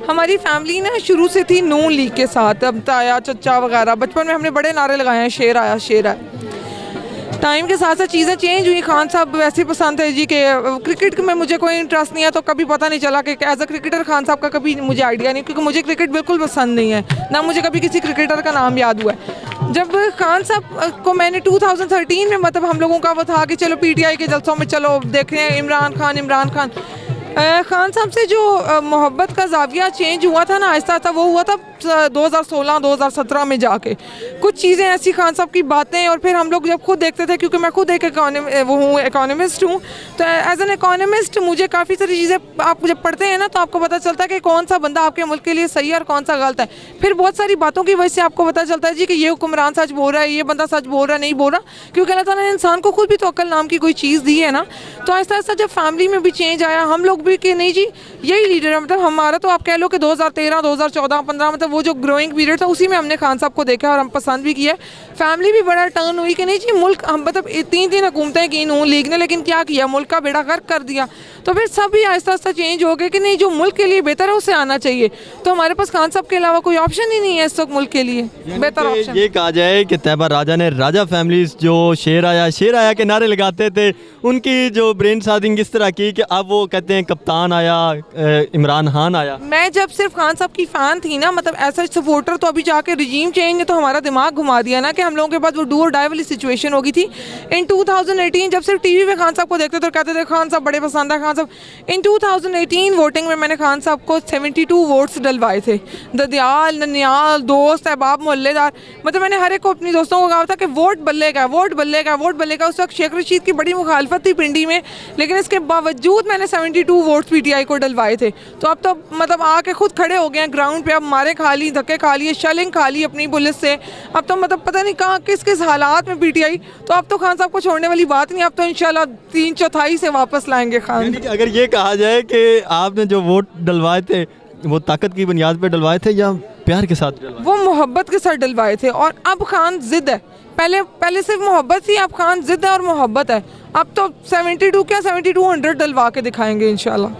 हमारी फैमिली ना शुरू से थी नून लीग के साथ, अब ताया चचा वगैरह, बचपन में हमने बड़े नारे लगाए हैं, शेर आया शेर आया। टाइम के साथ साथ चीज़ें चेंज हुई। खान साहब वैसे पसंद है जी कि क्रिकेट में मुझे कोई इंटरेस्ट नहीं है, तो कभी पता नहीं चला कि एज अ क्रिकेटर खान साहब का कभी मुझे आइडिया नहीं, क्योंकि मुझे क्रिकेट बिल्कुल पसंद नहीं है, ना मुझे कभी किसी क्रिकेटर का नाम याद हुआ है। जब खान साहब को मैंने 2013 में मतलब हम लोगों का वो था कि चलो पीटीआई के जलसों में चलो देख रहे हैं इमरान खान खान साहब से जो मोहब्बत का जाविया चेंज हुआ था ना आहिस्ता आहिस्ता, वो हुआ था 2016-2017 में जाके। कुछ चीज़ें ऐसी खान साहब की बातें, और फिर हम लोग जब खुद देखते थे, क्योंकि मैं खुद एक इकोनॉमिस्ट हूँ, तो एज एन इकोनॉमिस्ट मुझे काफ़ी सारी चीज़ें आप जब पढ़ते हैं ना तो आपको पता चलता है कि कौन सा बंदा आपके मुल्क के लिए सही है और कौन सा गलत है। फिर बहुत सारी बातों की वजह से आपको पता चलता है जी कि ये हुक्मरान सच बोल रहा है, ये बंदा सच बोल रहा है, नहीं बोल रहा, क्योंकि अल्लाह ताला ने इंसान को खुद भी तो अक्ल नाम की कोई चीज़ दी है ना। तो आहिस्ता आहिस्ता जब फैमिली में भी चेंज आया, हम लोग भी कि नहीं जी यही लीडर है, मतलब हमारा तो आप कह लो कि 2013, 2014, 15 मतलब वो जो ग्रोइंग पीरियड था उसी में हमने खान साहब को देखा और हम पसंद भी किया। फैमिली भी बड़ा टर्न हुई कि नहीं जी मुल्क, हम मतलब 3 हुकूमतें की नून लीग ने, लेकिन क्या किया, मुल्क का बेड़ा गर्क कर दिया। तो फिर सभी आहिस्ता आहिस्ता चेंज हो गए कि नहीं जो मुल्क के लिए बेहतर है उसे आना चाहिए। तो हमारे पास खान साहब के अलावा कोई ऑप्शन ही नहीं है इस वक्त मुल्क के लिए बेहतर ऑप्शन। ये कहा जाए कि तैयबा राजा ने राजा फैमिलीज जो शेर आया के नारे लगाते थे, उनकी जो ब्रेन सादिंग इस तरह की कि अब वो कहते हैं कप्तान आया, इमरान खान आया। मैं जब सिर्फ खान साहब की फ़ैन थी ना, मतलब ऐसा सपोर्टर, तो अभी जाके रिजीम चेंज ने तो हमारा दिमाग घुमा दिया ना कि हम लोगों के पास वो डू और डाई वाली सिचुएशन हो गई थी। इन 2018 जब सिर्फ टीवी पे खान साहब को देखते थे तो कहते थे खान साहब बड़े पसंद है खान साहब। इन 2018 वोटिंग में मैंने खान साहब को 72 वोट्स डलवाए थे। ददियाल, ननियाल, दोस्त, अहबाब, मोहल्लेदार, मतलब मैंने हर एक को अपनी दोस्तों को कहा था कि वोट बल्लेगा, वोट बल्लेगा, वोट बल्लेगा। उस वक्त शेख रशीद की बड़ी मुखालफत थी पिंडी में, लेकिन इसके बावजूद मैंने 72 वोट्स पीटीआई को डलवाए थे। तो अब तो मतलब आके खुद खड़े हो गए हैं ग्राउंड पे, अब मारे खा ली, धक्के खा लिए, शेलिंग खा ली अपनी पुलिस से। अब तो मतलब पता नहीं कहाँ किस किस हालात में पीटीआई, तो अब तो खान साहब को छोड़ने वाली बात नहीं, अब तो इंशाल्लाह 3/4 से वापस लाएंगे खान। अगर ये कहा जाए कि आपने जो वोट डलवाए थे वो ताकत की बुनियाद पे डलवाए थे या प्यार के साथ डलवाए? वो मोहब्बत के साथ डलवाए थे, और अब खान जिद है। पहले सिर्फ मोहब्बत थी, अब खान जिद है और मोहब्बत है। अब तो 72 क्या 7200 डलवा के दिखाएंगे इंशाल्लाह।